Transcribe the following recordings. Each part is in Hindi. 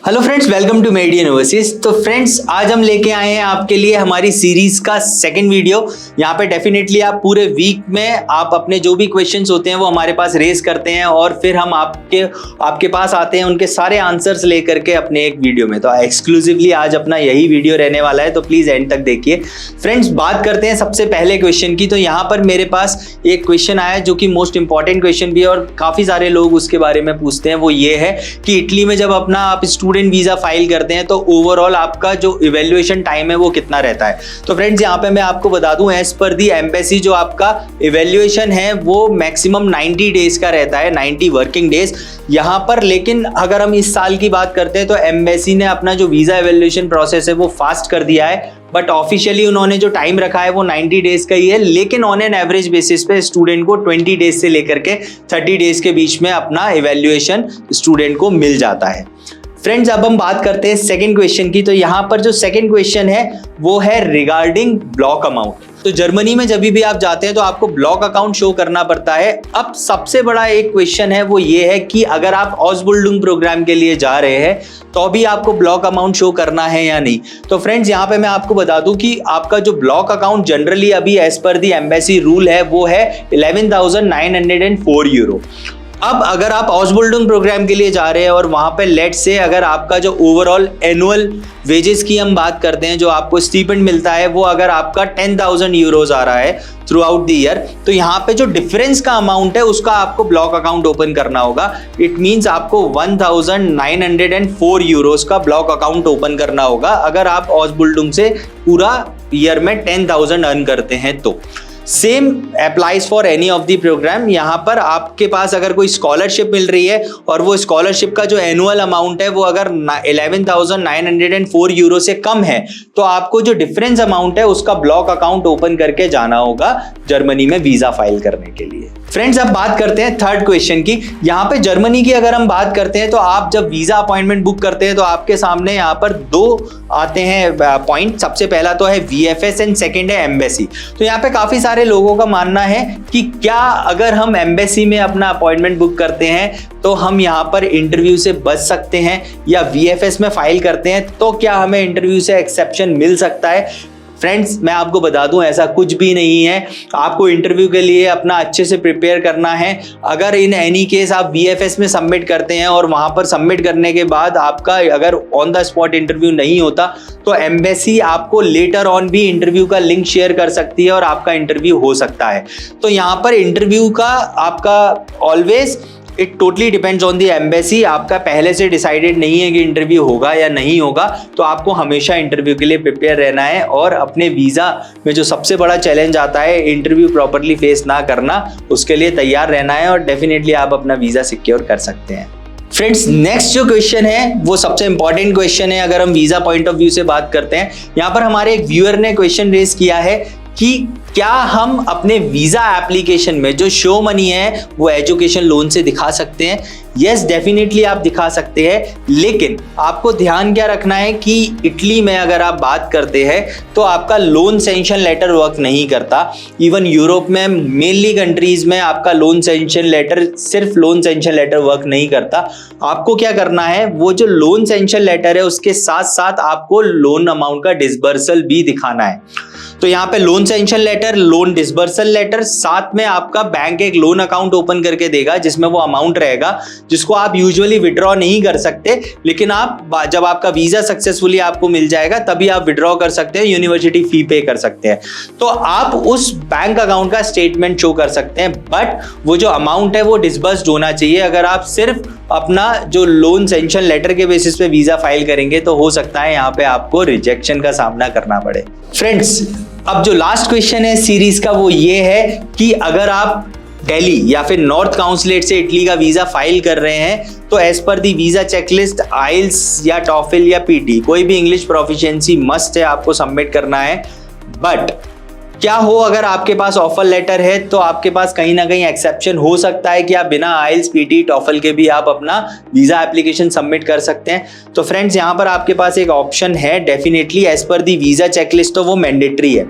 Hello friends, welcome to Median Overseas. तो फ्रेंड्स, आज हम लेके आए हैं आपके लिए हमारी सीरीज का सेकंड वीडियो। यहाँ पे डेफिनेटली आप पूरे वीक में आप अपने जो भी क्वेश्चंस होते हैं वो हमारे पास रेज करते हैं और फिर हम आपके पास आते हैं उनके सारे आंसर्स लेकर के अपने एक वीडियो में। तो एक्सक्लूसिवली आज अपना यही वीडियो रहने वाला है, तो प्लीज एंड तक देखिए। फ्रेंड्स, बात करते हैं सबसे पहले क्वेश्चन की। तो यहाँ पर मेरे पास एक क्वेश्चन आया जो कि मोस्ट इंपॉर्टेंट क्वेश्चन भी है और काफी सारे लोग उसके बारे में पूछते हैं। वो ये है कि इटली में जब अपना आप स्टूडेंट वीजा फाइल करते हैं तो ओवरऑल आपका जो इवैल्यूएशन टाइम है वो कितना रहता है। तो फ्रेंड्स, यहाँ पे मैं आपको बता दूं, एज पर दी एम्बेसी जो आपका इवैल्यूएशन है वो मैक्सिमम 90 डेज का रहता है, 90 वर्किंग डेज यहाँ पर। लेकिन अगर हम इस साल की बात करते हैं तो एम्बेसी ने अपना जो वीजा इवैल्यूएशन प्रोसेस है वो फास्ट कर दिया है, बट ऑफिशियली उन्होंने जो टाइम रखा है वो 90 डेज का ही है। लेकिन ऑन एन एवरेज बेसिस पे स्टूडेंट को 20 डेज से लेकर के 30 डेज के बीच में अपना इवैल्यूएशन स्टूडेंट को मिल जाता है। फ्रेंड्स, अब हम बात करते हैं सेकंड क्वेश्चन की। तो यहाँ पर जो सेकंड क्वेश्चन है वो है रिगार्डिंग ब्लॉक अमाउंट। तो जर्मनी में जब भी आप जाते हैं तो आपको ब्लॉक अकाउंट शो करना पड़ता है। अब सबसे बड़ा एक क्वेश्चन है वो ये है कि अगर आप ऑसबिल्डिंग प्रोग्राम के लिए जा रहे हैं तो भी आपको ब्लॉक अमाउंट शो करना है या नहीं। तो फ्रेंड्स, यहाँ पे मैं आपको बता दूं कि आपका जो ब्लॉक अकाउंट जनरली अभी एज पर दी एम्बेसी रूल है वो है 11,904 यूरो। अब अगर आप ऑसबिल्डिंग प्रोग्राम के लिए जा रहे हैं और वहां पे लेट से अगर आपका जो ओवरऑल एनुअल वेजेस की हम बात करते हैं, जो आपको स्टीपेंड मिलता है वो अगर आपका 10,000 यूरोज आ रहा है थ्रू आउट द ईयर, तो यहाँ पे जो डिफरेंस का अमाउंट है उसका आपको ब्लॉक अकाउंट ओपन करना होगा। इट मींस आपको 1,904 यूरोज का ब्लॉक अकाउंट ओपन करना होगा अगर आप ऑसबिल्डिंग से पूरा ईयर में 10,000 अर्न करते हैं तो। Same applies for any of the program. यहाँ पर आपके पास अगर कोई स्कॉलरशिप मिल रही है और वो स्कॉलरशिप का जो एनुअल अमाउंट है वो अगर 11,904 यूरो से कम है तो आपको जो डिफरेंस अमाउंट है उसका ब्लॉक अकाउंट ओपन करके जाना होगा जर्मनी में वीजा फाइल करने के लिए। फ्रेंड्स, अब बात करते हैं थर्ड क्वेश्चन की। यहाँ पे जर्मनी की अगर हम बात करते हैं तो आप जब वीजा अपॉइंटमेंट बुक करते हैं तो आपके सामने यहाँ पर दो आते हैं पॉइंट। सबसे पहला तो है VFS एंड सेकंड है एम्बेसी। तो यहाँ पे काफी सारे लोगों का मानना है कि क्या अगर हम एम्बेसी में अपना अपॉइंटमेंट बुक करते हैं तो हम यहाँ पर इंटरव्यू से बच सकते हैं, या VFS में फाइल करते हैं तो क्या हमें इंटरव्यू से एक्सेप्शन मिल सकता है। फ्रेंड्स, मैं आपको बता दूं ऐसा कुछ भी नहीं है। आपको इंटरव्यू के लिए अपना अच्छे से प्रिपेयर करना है। अगर इन एनी केस आप VFS में सबमिट करते हैं और वहां पर सबमिट करने के बाद आपका अगर ऑन द स्पॉट इंटरव्यू नहीं होता तो एम्बेसी आपको लेटर ऑन भी इंटरव्यू का लिंक शेयर कर सकती है और आपका इंटरव्यू हो सकता है। तो यहाँ पर इंटरव्यू का आपका always it totally depends on the embassy. आपका पहले से डिसाइडेड नहीं है कि इंटरव्यू होगा या नहीं होगा, तो आपको हमेशा इंटरव्यू के लिए प्रिपेयर रहना है और अपने वीज़ा में जो सबसे बड़ा चैलेंज आता है इंटरव्यू प्रॉपरली फेस ना करना, उसके लिए तैयार रहना है और डेफिनेटली आप अपना वीज़ा सिक्योर कर सकते हैं। फ्रेंड्स, नेक्स्ट जो क्वेश्चन है वो सबसे इंपॉर्टेंट क्वेश्चन है अगर हम वीज़ा पॉइंट ऑफ व्यू से बात करते हैं। यहाँ पर हमारे एक व्यूअर ने क्वेश्चन रेज किया है कि क्या हम अपने वीजा एप्लीकेशन में जो शो मनी है वो एजुकेशन लोन से दिखा सकते हैं। यस, डेफिनेटली आप दिखा सकते हैं, लेकिन आपको ध्यान क्या रखना है कि इटली में अगर आप बात करते हैं तो आपका लोन सैंक्शन लेटर वर्क नहीं करता। इवन यूरोप में मेनली कंट्रीज में आपका लोन सैंक्शन लेटर, सिर्फ लोन सैंक्शन लेटर वर्क नहीं करता। आपको क्या करना है, वो जो लोन सैंक्शन लेटर है उसके साथ साथ आपको लोन अमाउंट का डिसबर्सल भी दिखाना है। तो यहाँ पे loan sanction letter, loan disbursal letter, साथ में आपका बैंक एक लोन अकाउंट ओपन करके देगा जिसमें वो अमाउंट रहेगा जिसको आप यूजुअली विड्रॉ नहीं कर सकते, लेकिन आप जब आपका वीजा सक्सेसफुली आपको मिल जाएगा तभी आप विड्रॉ कर सकते हैं, यूनिवर्सिटी फी पे कर सकते हैं। तो आप उस बैंक अकाउंट का स्टेटमेंट शो कर सकते हैं, बट वो जो अमाउंट है वो डिसबर्स्ड होना चाहिए। अगर आप सिर्फ अपना जो लोन सैंक्शन लेटर के बेसिस पे वीजा फाइल करेंगे तो हो सकता है यहाँ पे आपको रिजेक्शन का सामना करना पड़े। फ्रेंड्स, अब जो लास्ट क्वेश्चन है सीरीज का वो ये है कि अगर आप दिल्ली या फिर नॉर्थ काउंसलेट से इटली का वीजा फाइल कर रहे हैं तो एज पर दी वीजा चेकलिस्ट आइल्स या टॉफिल या पीटी कोई भी इंग्लिश प्रोफिशिएंसी मस्ट है, आपको सबमिट करना है। बट क्या हो अगर आपके पास ऑफर लेटर है तो आपके पास कहीं ना कहीं एक्सेप्शन हो सकता है कि आप बिना आइल्स पीटी टॉफल के भी आप अपना वीजा एप्लीकेशन सबमिट कर सकते हैं। तो फ्रेंड्स, यहाँ पर आपके पास एक ऑप्शन है डेफिनेटली एज पर दी वीजा चेकलिस्ट, तो वो मैंडेटरी है।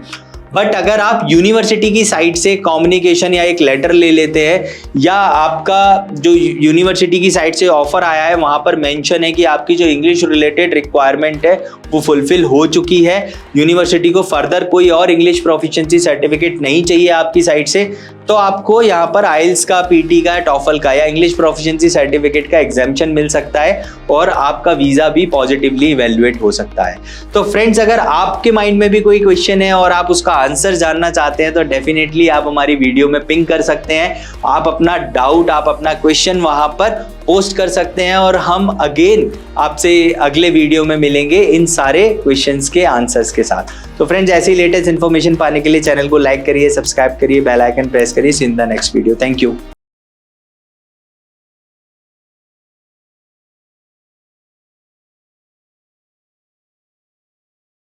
बट अगर आप यूनिवर्सिटी की साइड से कम्युनिकेशन या एक लेटर ले लेते हैं, या आपका जो यूनिवर्सिटी की साइड से ऑफर आया है वहां पर मेंशन है कि आपकी जो इंग्लिश रिलेटेड रिक्वायरमेंट है वो फुलफिल हो चुकी है, यूनिवर्सिटी को फर्दर कोई और इंग्लिश प्रोफिशिएंसी सर्टिफिकेट नहीं चाहिए आपकी साइड से, तो आपको यहाँ पर आइल्स का, पीटी का, टॉफल का या इंग्लिश प्रोफिशिएंसी सर्टिफिकेट का एग्जाम्पशन मिल सकता है और आपका वीजा भी पॉजिटिवली इवेल्युएट हो सकता है। तो फ्रेंड्स, अगर आपके माइंड में भी कोई क्वेश्चन है और आप उसका आंसर जानना चाहते हैं तो डेफिनेटली आप हमारी वीडियो में पिंग कर सकते हैं। आप अपना डाउट, आप अपना क्वेश्चन वहां पर पोस्ट कर सकते हैं और हम अगेन आपसे अगले वीडियो में मिलेंगे इन सारे क्वेश्चंस के आंसर्स के साथ। तो फ्रेंड्स, ऐसी लेटेस्ट इन्फॉर्मेशन पाने के लिए चैनल को लाइक करिए, सब्सक्राइब करिए, बेल आइकन प्रेस करिए। See in the next video. Thank you.